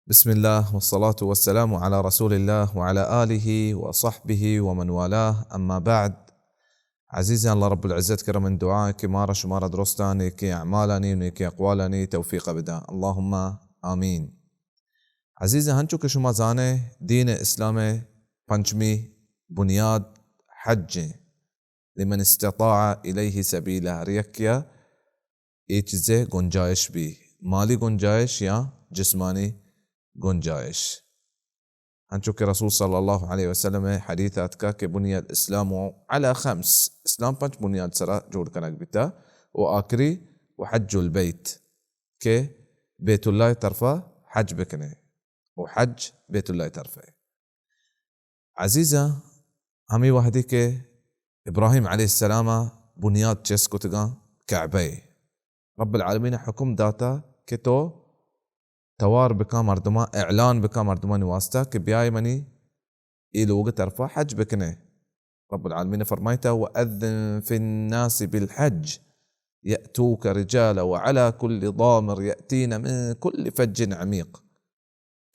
بسم الله والصلاة والسلام على رسول الله وعلى آله وصحبه ومن والاه. أما بعد، عزيزي الله رب العزة كرم من دعائك مارا شمارا درستاني كي أعمالني ونكي أقوالني توفيق بدا اللهم آمين. عزيزي هنچو که شما زانه دین اسلام پنجمی بنیاد حج لمن استطاع إليه سبيله ریکیا ای چیزه گنجایش بی، مالی گنجایش یا جسمانی گنجائش. هنشو کہ رسول صلی اللہ علیہ وسلم حدیثات کا کہ بنیاد الاسلام على 5 اسلام 5 بنیاد سرا جوڑ کنک بتا وآخری وحج البيت کہ بیت اللہ طرفا حج بکنے وحج بیت اللہ طرفا. عزیزہ ہمیں وحدی کہ ابراہیم علیہ السلام بنیاد چیس کو تگا کعبہ رب العالمین حکم داتا کہ تو توار بکا مردما اعلان بکا مردمان واسطہ کہ بیائی منی ای لوگ طرفا حج بکنے. رب العالمین فرمائتا وَأَذِّن فِي النَّاسِ بِالْحَجِّ يَأْتُوكَ رِجَالًا وَعَلَى كُلِّ ضَامِرٍ يَأْتِينَ مِنْ كُلِّ فَجٍّ عَمِيقٍ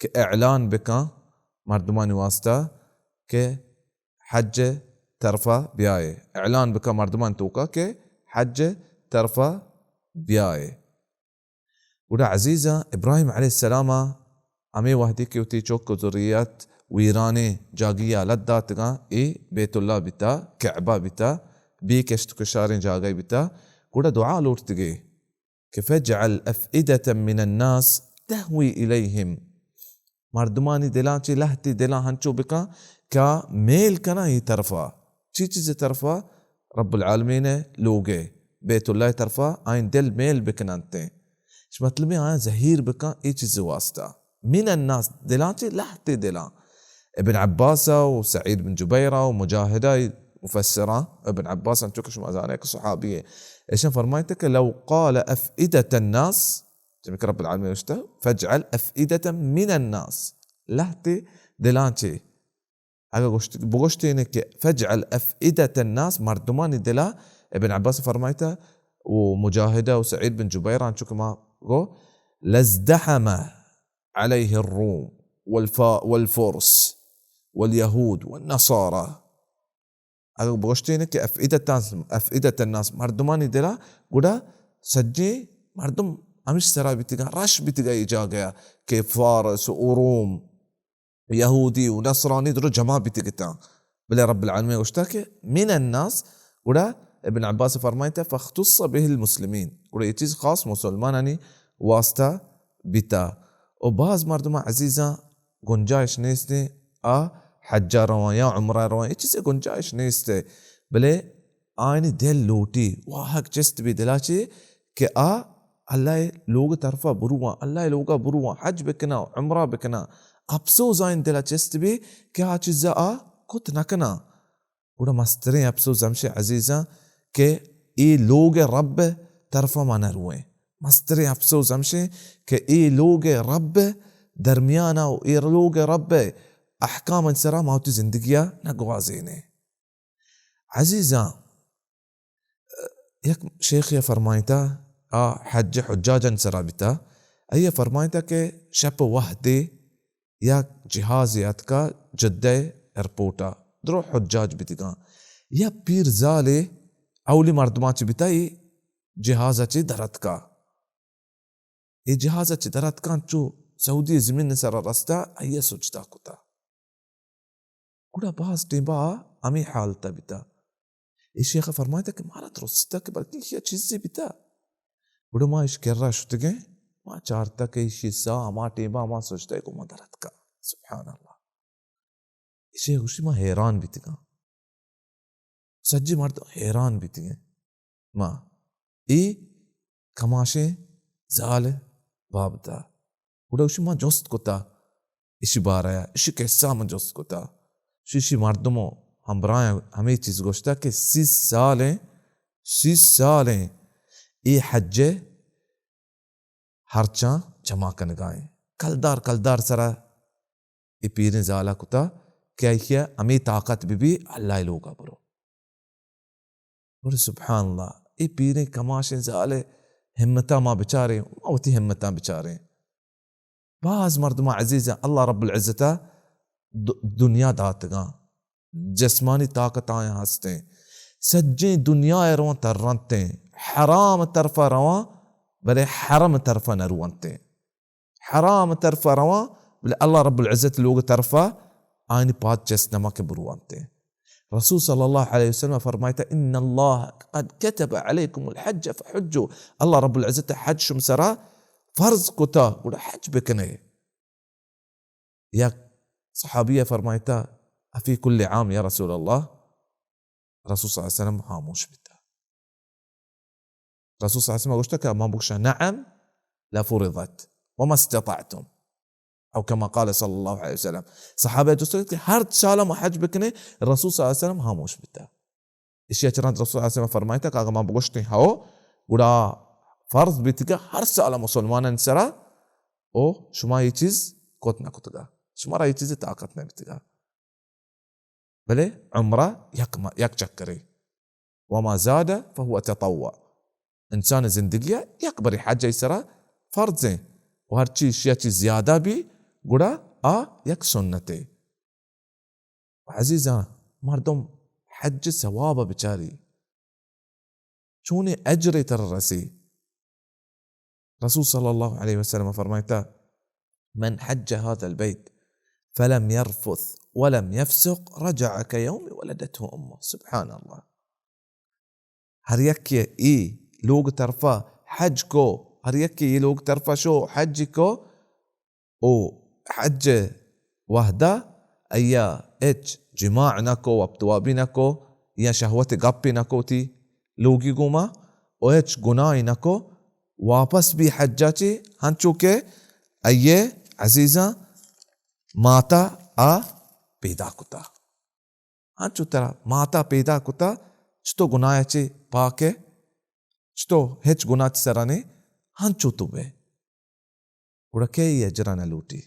کہ اعلان بکا مردمان واسطہ کہ حج طرفا بیائے، اعلان بکا مردمان توکا کہ حج طرفا بیائے. ودا عزيزة إبراهيم عليه السلام أمي وحدي كيوتي چوك ذريات ويراني جاگيا لداتغا إي بيت الله بتا كعبة بتا بيكشت كشارين جاگي بتا ودا دعاء لورتغي كفجعل أفئدة من الناس تهوي إليهم مردماني دلانچي لهتي دلان هنچو بكا كا ميل كنا هي طرفا چي چيز طرفا رب العالمين لوگه بيت الله طرفا آين دل ميل بكنانتے ايش مطلب ہے ظہیر بکا ای چیز واسطہ من الناس دلانچے لحتے دلان. ابن عباس وسعيد بن جبير ومجاهدة مفسرة ابن عباس انتو كشو مازانيك صحابية ايش فرمايتك لو قال أفئدة الناس جميك رب العالمين وشته فاجعل أفئدة من الناس لحتے دلانچے اگر بغشتے انك فاجعل أفئدة الناس مردمان دلا. ابن عباس فرمايته ومجاهدة وسعيد بن جبير انتو كما لازدحم عليه الروم والفرس واليهود والنصارى اگر بغشتينه کہ افئدة الناس مردمانی دلا گوڑا سجی مردم ہمش سرا بیتگا رش بیتگا ایجا گیا کہ فارس وروم يهودي ونصراني درو جماع بیتگتا بلے رب العالمين گوشتا کہ من الناس گوڑا ابن عباس فرمائتا فاختص به المسلمين گوڑا یہ چیز خاص مسلمانانی واسطہ بیتا. و بعض مردم عزیزاں گنجائش نیستے حجہ روان یا عمرہ روان یہ چیزیں گنجائش نیستے بلے آئینی دل لوٹی واحق چست بھی دلاچے کہ اللہ لوگ طرفہ بروان اللہ لوگا بروان حج بکنا عمرہ بکنا افسوس آئین دلا چست بھی کہ چیزا کت نکنا گوڑا مسترین افسوس ہمشے عزیزاں کہ ای لوگ رب طرفہ مانا روئیں مسترین افسوس ہمشے کہ ای لوگ رب درمیانا و ای لوگ رب احکام انسرا ماوتی زندگیہ نگوازینے. عزیزاں یک شیخ یہ فرمائیتا حج حجاجا انسرا بیتا یہ فرمائیتا کہ شپ وحدے یا جہاز یاد کا جدہ ایرپورٹا درو حجاج بیتگا یا پیر زالے اولی مردمان چی بیتا یہ جہازا چی درد کا یہ جہازا چی درد کان چو سعودی زمین سر رستا یہ سوچتا کتا گوڑا باز ٹیمبا امی حالتا بیتا. یہ شیخ فرمائیتا کہ مارا ترستا کہ بلکہ یہ چیزیں بیتا گوڑا ما اش کر رہا شتا گئے ما چارتا کہ یہ سا اما ٹیمبا اما سوچتا ہے کہ ما درد کا سبحان اللہ. یہ شیخ اسی ما حیران بیتا گا سجی مرد حیران بیتی گئے ما ای کماشے زال بابتا گوڑا اسی ما جوست کتا اسی بارایا اسی کیسا ما جوست کتا اسی مردمو ہم برائیں ہمیں چیز گوشتا کہ 6 سالیں ای حج ہرچاں جمع کنگائیں کلدار سرا ای پیریں زالا کتا کیا یہ ہمیں طاقت بھی اللہ لوگا برو اور سبحان اللہ ای پیریں کماشیں زالے ہمتا ما بچارے موتی ہمتا بچارے باز مردما عزيزة الله رب العزة دنیا داتگاں جسمانی طاقت آئیں ہستے سجیں دنیا روان تر رنتے حرام طرفا روان بلے حرم طرفا نروانتے حرام طرفا روان بلے اللہ رب العزت لوگ طرفا آئینی پات جسنما کے بروانتے رسول صلی اللہ علیہ وسلم فرمائیتا ان اللہ قد كتب علیکم الحج فحجو اللہ رب العزت حج شمسرا فرض کتا گوڑا حج بکنے یا صحابیہ فرمائیتا افی کل عام یا رسول اللہ رسول صلی اللہ علیہ وسلم خاموش بتا رسول صلی اللہ علیہ وسلم گوشتا کہ ما بکشا نعم لفرضت وما استطعتم او كما قال صلی اللہ علیہ وسلم صحابہ دوستو کہ ہر سالہ ما حج بکنے رسول صلی اللہ علیہ وسلم خاموش بتا اشیاء چرانت رسول صلی اللہ علیہ وسلم فرمائیتا کہ اگر ما بگوشتی ہاو گوڑا فرض بیتگا ہر سالہ مسلمان انسرا او شما یہ چیز کوت نہ کتگا شما را یہ چیز طاقت نہ بیتگا بلے عمرہ یک چکرے وما زاد فهو تطوع انسان زندگی یک بری حج ایسرا فرض ہیں و ہر چیز یا چیز زیادہ بھی گڑا یک سنت ہے عزیزاں مردم حج ثواب بچاری چونے اجر تر رسی رسول صلی اللہ علیہ وسلم فرمائتا من حج هذا البيت فلم يرفث ولم يفسق رجع كيوم ولدته امه سبحان الله ہر یک ای لوگ طرفا حج کو ہر یک یہ لوگ طرفا شو حج کو او حج وحدہ ایا اچ جماع نکو وابتوابی نکو یا شہوت گپی نکو تی لوگی گوما او اچ گناہی نکو واپس بھی حجا چی ہنچو کے ایے عزیزاں ماتا پیدا کتا ہنچو ترا ماتا پیدا کتا چتو گناہ چی پاکے چتو ہچ گناہ چی سرانے ہنچو تو بے اڑکے یہ اجرانا لوٹی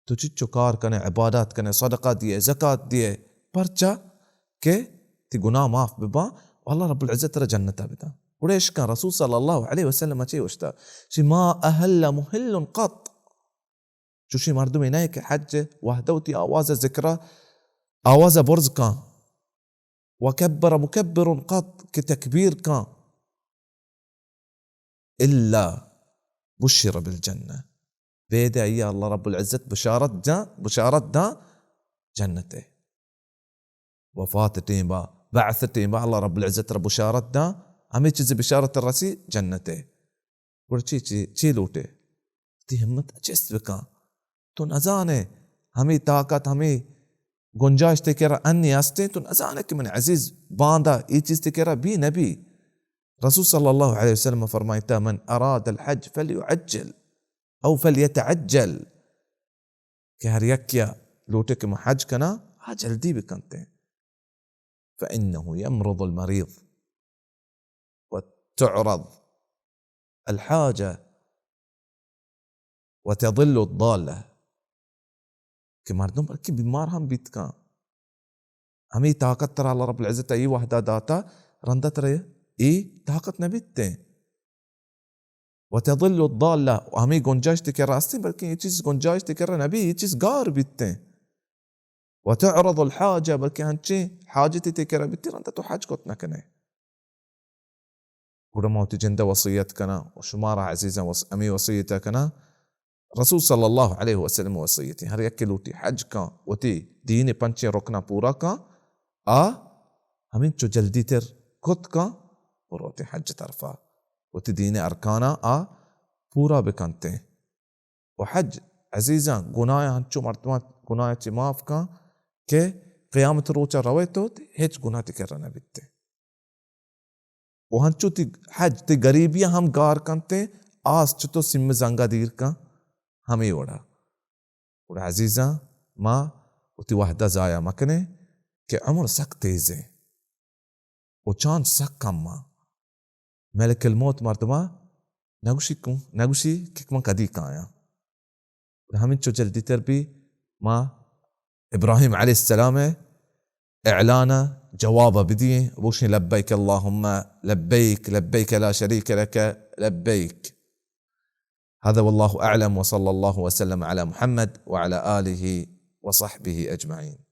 تو چچو کار کنے عبادات کنے صدقہ دیے زکاة دیے پرچا کہ تی گناہ معاف ببا واللہ رب العزت را جنتا بدا وڑیش کان رسول صلی اللہ علیہ وسلم چی وشتا چی ما اہل محل قط چوشی مردمی نہیں کہ حج وحدوتی آواز ذکرہ آواز برز کان وكبر مكبر قط كتكبير كان إلا بشر بالجنة بيدا يا الله رب العزت بشارت دا جنته وفاتتين با بعثتين با الله رب العزت رب بشارت دا ہمیں چیز بشارت الرسی جنته ورچی چی لوٹے تی ہمت اچست بکا تو نزانے ہمیں طاقت ہمیں گنجائش تکرہ انی آستے تو نزانے کہ من عزیز باندہ یہ چیز تکرہ بھی نبی رسول صلی اللہ علیہ وسلم فرمائیتا من اراد الحج فلیعجل او فلیتعجل کہ ہر یکیا لوٹے کہ محج کنا جلدی بکنتے ہیں فإنه يمرض المريض وتعرض الحاجة وتضل الضالة کہ مردم پر کی بیمار ہم بیت کان ہمیں طاقت ترہ اللہ رب العزت ای وحدہ داتا رندت رہے ای طاقت نہ بیتتے ہیں وتضل الضالة ہمیں گنجائش تکر راستے بلکہ یہ چیز گنجائش تکر نبی یہ چیز گار بیتتے ہیں وتعرض الحاجة بلکہ ہنچے حاجتی تکر بیتتے رندت تو حج کت نہ کنے گوڑا موتی جندہ وصیت کنا وشمارا عزیزا امی وصیتا کنا رسول صلی اللہ علیہ وسلم وصیتی ہر یک لوٹی حج کا وتی دین پنچے رکنا پورا کا ہمیں چو جلدی تر کت کا اور وتی حج طرفا وتی دین ارکانا پورا بکنتے ہیں و حج عزیزاں گناہ ہنچو مرتبات گناہ چی معاف کا کہ قیامت روچا روے تو ہیچ گناہ تی کرنا بیتے و ہنچو تی حج تی غریبیاں ہم گار کنتے آس چتو سم زنگا دیر کا ہمیں وڑا اور عزیزاں ما اتی وحدہ زایا مکنے کہ عمر سک تیز ہے و چاند سک کم ما ملک الموت مردما نگوشی کک من قدی کایا ہمیں چو جلدی تر بھی ما ابراہیم علیہ السلام اعلانا جواب بدیے بوشنی لبیک اللہم لبیک لبیک لا شریک لک لبیک هذا والله أعلم، وصلى الله وسلم على محمد وعلى آله وصحبه أجمعين.